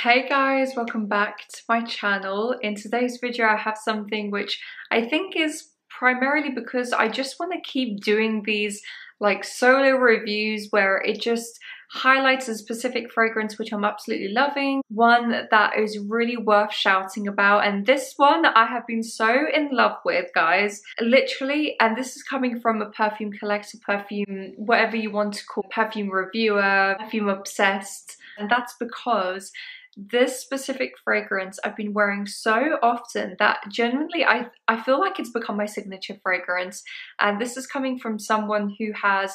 Hey guys, welcome back to my channel. In today's video I have something which I think is primarily because I just want to keep doing these like solo reviews where it just highlights a specific fragrance which I'm absolutely loving, one that is really worth shouting about, and this one I have been so in love with, guys, literally. And this is coming from a perfume collector, perfume whatever you want to call, perfume reviewer, perfume obsessed, and that's because this specific fragrance I've been wearing so often that genuinely I feel like it's become my signature fragrance. And this is coming from someone who has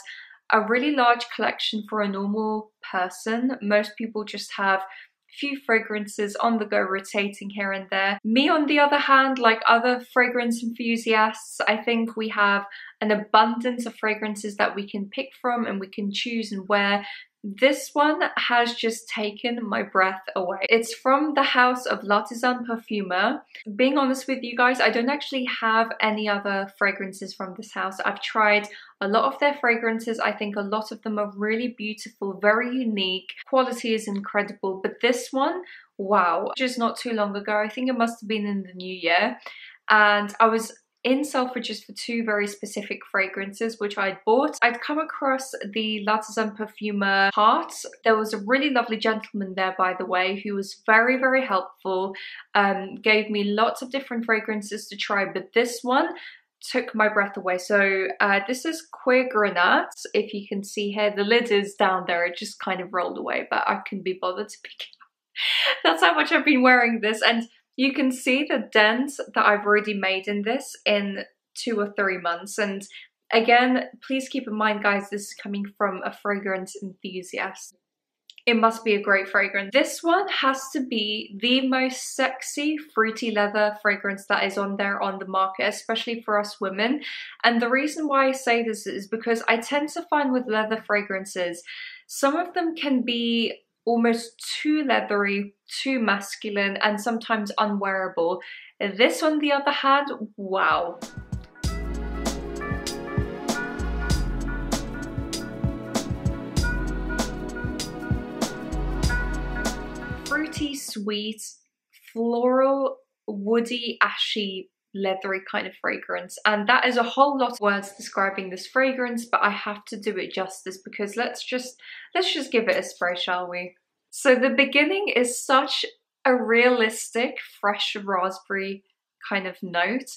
a really large collection for a normal person. Most people just have a few fragrances on the go rotating here and there. Me on the other hand, like other fragrance enthusiasts, I think we have an abundance of fragrances that we can pick from and we can choose and wear. This one has just taken my breath away. It's from the house of L'Artisan Parfumeur. Being honest with you guys, I don't actually have any other fragrances from this house. I've tried a lot of their fragrances. I think a lot of them are really beautiful, very unique. Quality is incredible, but this one, wow. Just not too long ago, I think it must have been in the new year, and I was in Selfridges for two very specific fragrances which I'd bought. I'd come across the L'Artisan Parfumeur part. There was a really lovely gentleman there, by the way, who was very, very helpful, gave me lots of different fragrances to try, but this one took my breath away. So this is Cuir Grenat. If you can see here, the lid is down there, it just kind of rolled away, but I couldn't be bothered to pick it up. That's how much I've been wearing this, and you can see the dent that I've already made in this in 2 or 3 months. And again, please keep in mind, guys, this is coming from a fragrance enthusiast. It must be a great fragrance. This one has to be the most sexy fruity leather fragrance that is on there on the market, especially for us women. And the reason why I say this is because I tend to find with leather fragrances, some of them can be almost too leathery, too masculine, and sometimes unwearable. This, on the other hand, wow. Fruity, sweet, floral, woody, ashy, leathery kind of fragrance, and that is a whole lot of words describing this fragrance, but I have to do it justice because let's just give it a spray, shall we? So the beginning is such a realistic fresh raspberry kind of note,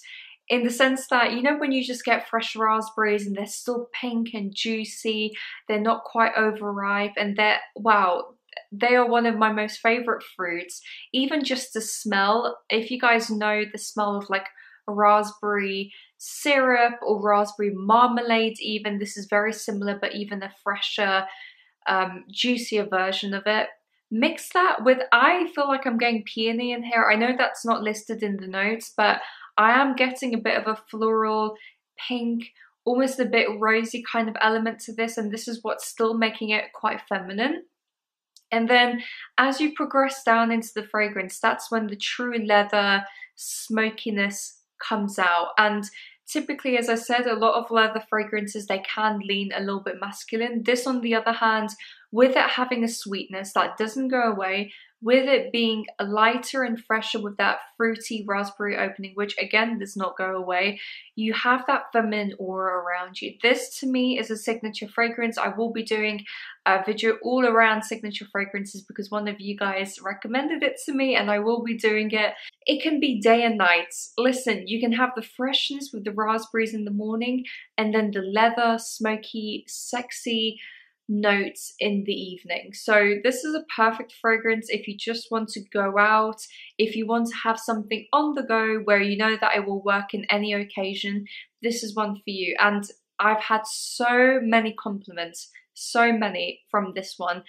in the sense that, you know, when you just get fresh raspberries and they're still pink and juicy, they're not quite overripe, and they're, wow, they are one of my most favorite fruits. Even just the smell, if you guys know the smell of like raspberry syrup or raspberry marmalade even, this is very similar, but even a fresher, juicier version of it. Mix that with, I feel like I'm getting peony in here. I know that's not listed in the notes, but I am getting a bit of a floral, pink, almost a bit rosy kind of element to this, and this is what's still making it quite feminine. And then as you progress down into the fragrance, that's when the true leather smokiness comes out. And typically, as I said, a lot of leather fragrances, they can lean a little bit masculine. This, on the other hand, with it having a sweetness that doesn't go away, with it being lighter and fresher with that fruity raspberry opening, which again does not go away, you have that feminine aura around you. This to me is a signature fragrance. I will be doing a video all around signature fragrances because one of you guys recommended it to me, and I will be doing it. It can be day and night. Listen, you can have the freshness with the raspberries in the morning and then the leather, smoky, sexy notes in the evening. So this is a perfect fragrance if you just want to go out, if you want to have something on the go where you know that it will work in any occasion. This is one for you. And I've had so many compliments, so many from this one.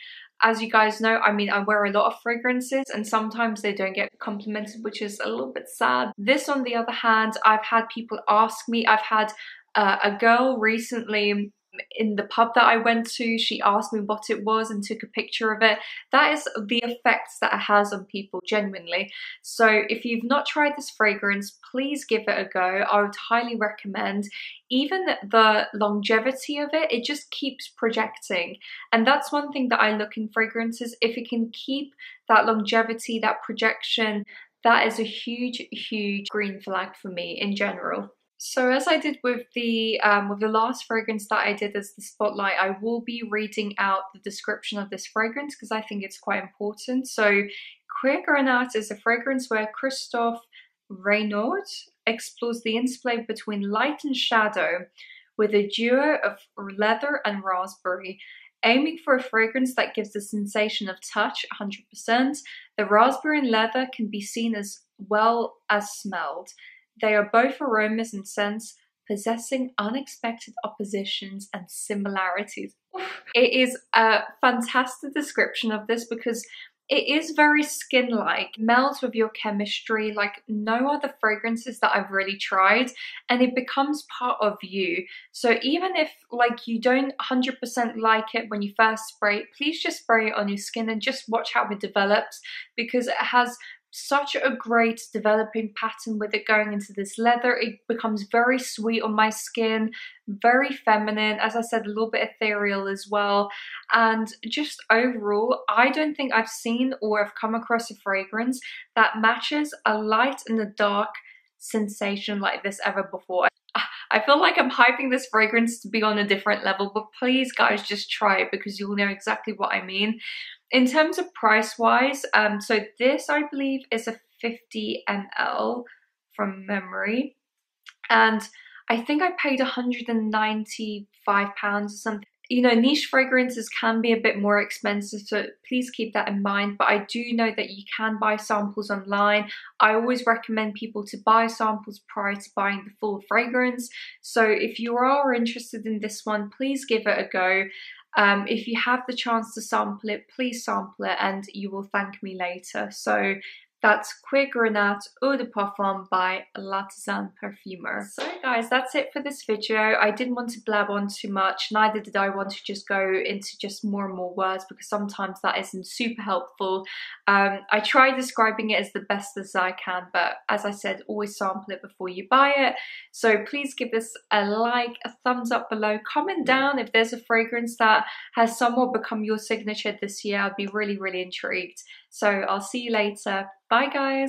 As you guys know, I mean, I wear a lot of fragrances and sometimes they don't get complimented, which is a little bit sad. This, on the other hand, I've had people ask me. I've had a girl recently in the pub that I went to, she asked me what it was and took a picture of it. That is the effects that it has on people, genuinely. So if you've not tried this fragrance, please give it a go. I would highly recommend. Even the longevity of it, it just keeps projecting. And that's one thing that I look in fragrances. If it can keep that longevity, that projection, that is a huge, huge green flag for me in general. So as I did with the last fragrance that I did as the spotlight, I will be reading out the description of this fragrance because I think it's quite important. So Cuir Grenat is a fragrance where Christophe Reynaud explores the interplay between light and shadow with a duo of leather and raspberry. Aiming for a fragrance that gives the sensation of touch 100%, the raspberry and leather can be seen as well as smelled. They are both aromas and scents, possessing unexpected oppositions and similarities. It is a fantastic description of this because it is very skin-like, melds with your chemistry like no other fragrances that I've really tried, and it becomes part of you. So even if like you don't 100% like it when you first spray it, please just spray it on your skin and just watch how it develops, because it has such a great developing pattern with it going into this leather. It becomes very sweet on my skin, very feminine, as I said, a little bit ethereal as well. And just overall, I don't think I've seen or have come across a fragrance that matches a light and a dark sensation like this ever before. I feel like I'm hyping this fragrance to be on a different level, but please guys, just try it because you'll know exactly what I mean. In terms of price wise, so this I believe is a 50 ml from memory, and I think I paid £195 or something. You know, niche fragrances can be a bit more expensive, so please keep that in mind. But I do know that you can buy samples online. I always recommend people to buy samples prior to buying the full fragrance. So if you are interested in this one, please give it a go. If you have the chance to sample it, please sample it and you will thank me later. So that's Cuir Grenat Eau de Parfum by L'Artisan Parfumeur. So guys, that's it for this video. I didn't want to blab on too much, neither did I want to just go into just more and more words because sometimes that isn't super helpful. I try describing it as the best as I can, but as I said, always sample it before you buy it. So please give this a like, a thumbs up below, comment down if there's a fragrance that has somewhat become your signature this year. I'd be really, really intrigued. So I'll see you later. Bye guys.